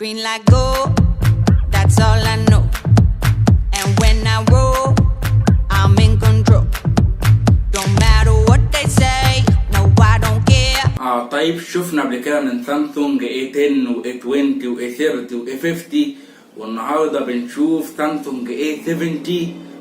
Green light go, that's all I know. And when I roll, I'm in control. Don't matter what they say, no I don't care. طيب شفنا قبل كده من سامسونج A10 و A20 و A30 و A50، والنهارده بنشوف سامسونج A70.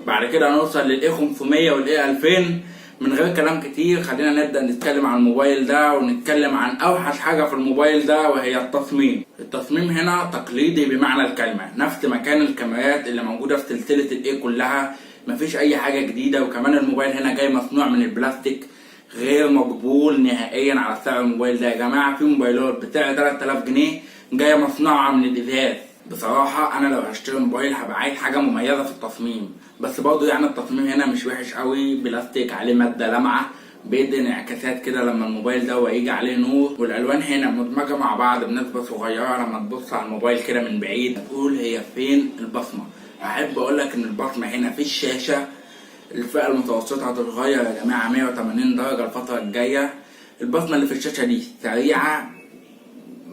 بعد كده هنوصل لل A500 وال A2000. من غير كلام كتير خلينا نبدأ نتكلم عن الموبايل ده، ونتكلم عن اوحش حاجة في الموبايل ده وهي التصميم. التصميم هنا تقليدي بمعنى الكلمة، نفس مكان الكاميرات اللي موجودة في سلسلة الاي كلها، مفيش اي حاجة جديدة. وكمان الموبايل هنا جاي مصنوع من البلاستيك، غير مقبول نهائيا على سعر الموبايل ده. يا جماعة في موبايلات بسعر 3000 جنيه جاية مصنوعة من الازاز. بصراحة انا لو هشتري موبايل هبقى عايز حاجة مميزة في التصميم، بس برضه يعني التصميم هنا مش وحش قوي، بلاستيك عليه مادة لامعة بيدي انعكاسات كده لما الموبايل ده يجي عليه نور، والالوان هنا مدمجة مع بعض بنسبة صغيرة. لما تبص على الموبايل كده من بعيد تقول هي فين البصمة. احب اقولك ان البصمة هنا في الشاشة. الفئة المتوسطة هتتغير يا جماعة 180 درجة الفترة الجاية. البصمة اللي في الشاشة دي سريعة،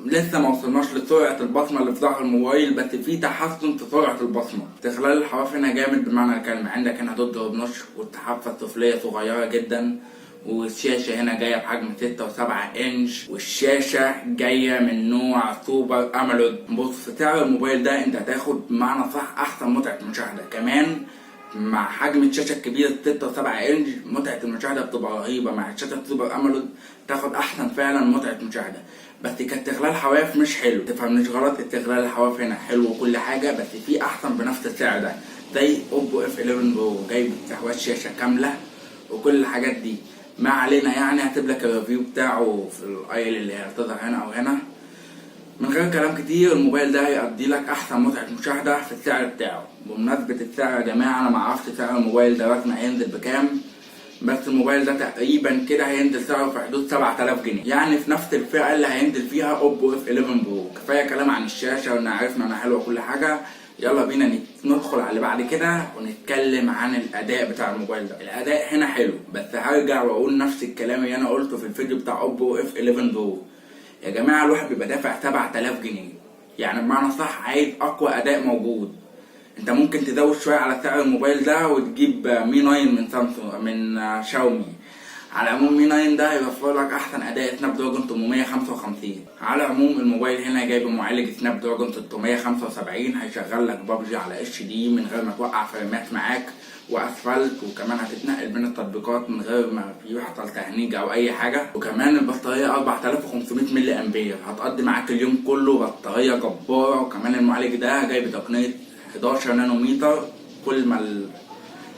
لسه ما وصلناش لسرعة البصمة اللي في ظهر الموبايل، بس في تحسن في سرعة البصمة. استغلال الحواف هنا جامد بمعنى الكلمة. عندك هنا تضرب نشر، والتحافة السفلية صغيرة جدا، والشاشة هنا جاية بحجم 6.7 انش، والشاشة جاية من نوع سوبر اموليد. بص في سعر الموبايل ده انت هتاخد بمعنى صح احسن متعة مشاهدة. كمان مع حجم الشاشة الكبيرة 6.7 انش متعة المشاهدة بتبقى رهيبة. مع الشاشة سوبر اموليد تاخد احسن فعلا متعة مشاهدة. بس كاستغلال حواف مش حلو، تفهمنيش غلط، استغلال الحواف هنا حلو وكل حاجة، بس في احسن بنفس السعر ده زي اوبو F11 برو جايب استحواذ شاشة كاملة وكل الحاجات دي. ما علينا يعني، هسيب لك الريفيو بتاعه في الايل اللي هتظهر هنا او هنا. من غير كلام كتير الموبايل ده هيقضي لك احسن متعة مشاهدة في السعر بتاعه. بمناسبة السعر يا جماعة، انا معرفش سعر الموبايل ده رسمي هينزل بكام، بس الموبايل ده تقريبا كده هينزل سعره في حدود 7000 جنيه، يعني في نفس الفئة اللي هينزل فيها اوبو F11 برو. كفاية كلام عن الشاشة وان عرفنا انها حلوة كل حاجة. يلا بينا ندخل على اللي بعد كده ونتكلم عن الاداء بتاع الموبايل ده. الاداء هنا حلو، بس هرجع واقول نفس الكلام اللي انا قلته في الفيديو بتاع اوبو F11 برو. يا جماعة الواحد بيبقى دافع 7000 جنيه، يعني بمعنى صح عايز اقوى اداء موجود. انت ممكن تزود شوية على سعر الموبايل ده وتجيب مي 9 من سامسونج من شاومي. على العموم مي 9 ده هيوفر لك احسن اداء سناب دراجون 855. على العموم الموبايل هنا جايب معالج سناب دراجون 675، هيشغل لك بابجي على HD من غير ما توقع فريمات معاك واسفلت، وكمان هتتنقل بين التطبيقات من غير ما يحصل تهنيج او اي حاجه. وكمان البطاريه 4500 ملي امبير هتقضي معاك اليوم كله، بطاريه جباره. وكمان المعالج ده جايب تقنيه 11 نانومتر. كل ما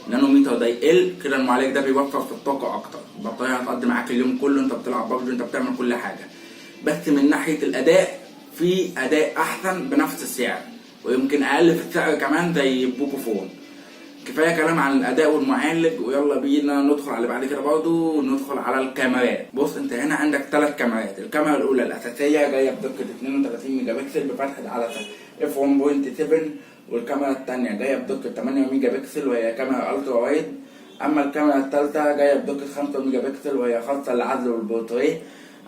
النانومتر ده يقل كده المعالج ده بيوفر في الطاقه اكتر. البطاريه هتقضي معاك اليوم كله، انت بتلعب بابجي، انت بتعمل كل حاجه. بس من ناحيه الاداء في اداء احسن بنفس السعر، ويمكن اقل في السعر كمان زي بوكو فون. كفايه كلام عن الاداء والمعالج، ويلا بينا ندخل على اللي بعد كده برضه، وندخل على الكاميرات. بص انت هنا عندك 3 كاميرات. الكاميرا الاولى الاساسيه جايه بدقه 32 ميجا بكسل بفتحه عدسه f1.7، والكاميرا الثانيه جايه بدقه 8 ميجا بكسل وهي كاميرا الترا وايد. اما الكاميرا الثالثه جايه بدقه 5 ميجا بكسل وهي خاصه للعزل والبورتريه.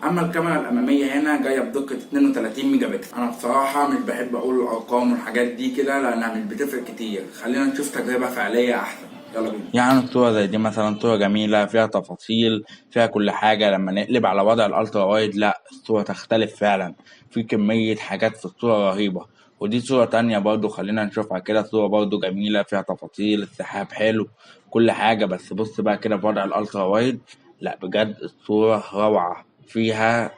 اما الكاميرا الاماميه هنا جايه بدقه 32 ميجا بكسل. انا بصراحه مش بحب اقول الارقام والحاجات دي كده لانها مش بتفرق كتير، خلينا نشوف تجربه فعليه احسن. يلا بينا. يعني الصوره زي دي مثلا صوره جميله فيها تفاصيل فيها كل حاجه، لما نقلب على وضع الالترا وايد لا الصوره تختلف فعلا، في كميه حاجات في الصوره رهيبه. ودي صوره تانية برضو خلينا نشوفها كده، صوره برضو جميله فيها تفاصيل، السحاب حلو كل حاجه. بس بص بقى كده في وضع الالترا وايد، لا بجد الصوره روعه، فيها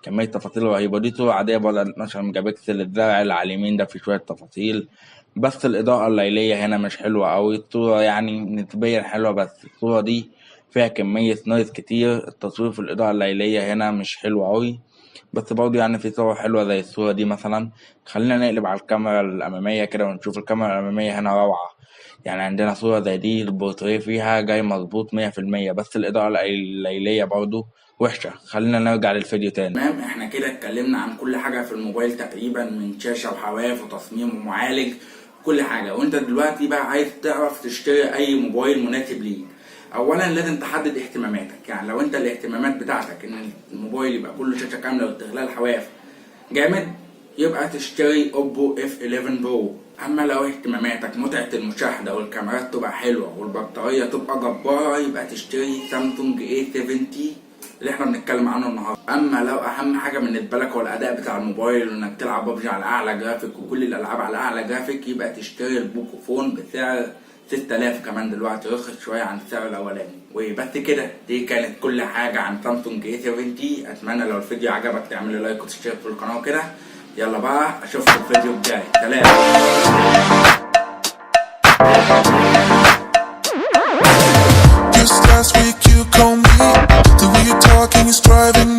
كمية تفاصيل رهيبة. دي صورة عادية بوضع 12 ميجا بكسل. الزرع اللي على اليمين ده فيه شوية تفاصيل، بس الإضاءة الليلية هنا مش حلوة أوي. الصورة يعني نسبيا حلوة، بس الصورة دي فيها كمية نويز كتير. التصوير في الإضاءة الليلية هنا مش حلو أوي، بس برضه يعني في صور حلوة زي الصورة دي مثلا. خلينا نقلب على الكاميرا الأمامية كده ونشوف الكاميرا الأمامية هنا روعة. يعني عندنا صورة زي دي البورتريه فيها جاي مظبوط 100%، بس الإضاءة الليلية برضه وحشة. خلينا نرجع للفيديو تاني. تمام، احنا كده اتكلمنا عن كل حاجة في الموبايل تقريبا، من شاشة وحواف وتصميم ومعالج كل حاجة. وانت دلوقتي بقى عايز تعرف تشتري اي موبايل مناسب ليك. اولا لازم تحدد اهتماماتك، يعني لو انت الاهتمامات بتاعتك ان الموبايل يبقى كله شاشة كاملة واستغلال حواف جامد، يبقى تشتري اوبو F11 برو. اما لو اهتماماتك متعة المشاهدة والكاميرات تبقى حلوة والبطارية تبقى جبارة يبقى تشتري سامسونج A70 اللي احنا بنتكلم عنه النهارده. اما لو اهم حاجة بالنسبة لك هو الاداء بتاع الموبايل وانك تلعب ببجي على اعلى جرافيك وكل الالعاب على اعلى جرافيك يبقى تشتري البوكو فون بسعر 6000 كمان دلوقتي، رخص شوية عن السعر الاولاني. وبس كده، دي كانت كل حاجة عن سامسونج A70. اتمنى لو الفيديو عجبك تعمل لي لايك وتشترك في القناة وكده. يلا بقى اشوفكم في الفيديو الجاي. سلام. Just last week you called me. The way you're talking is driving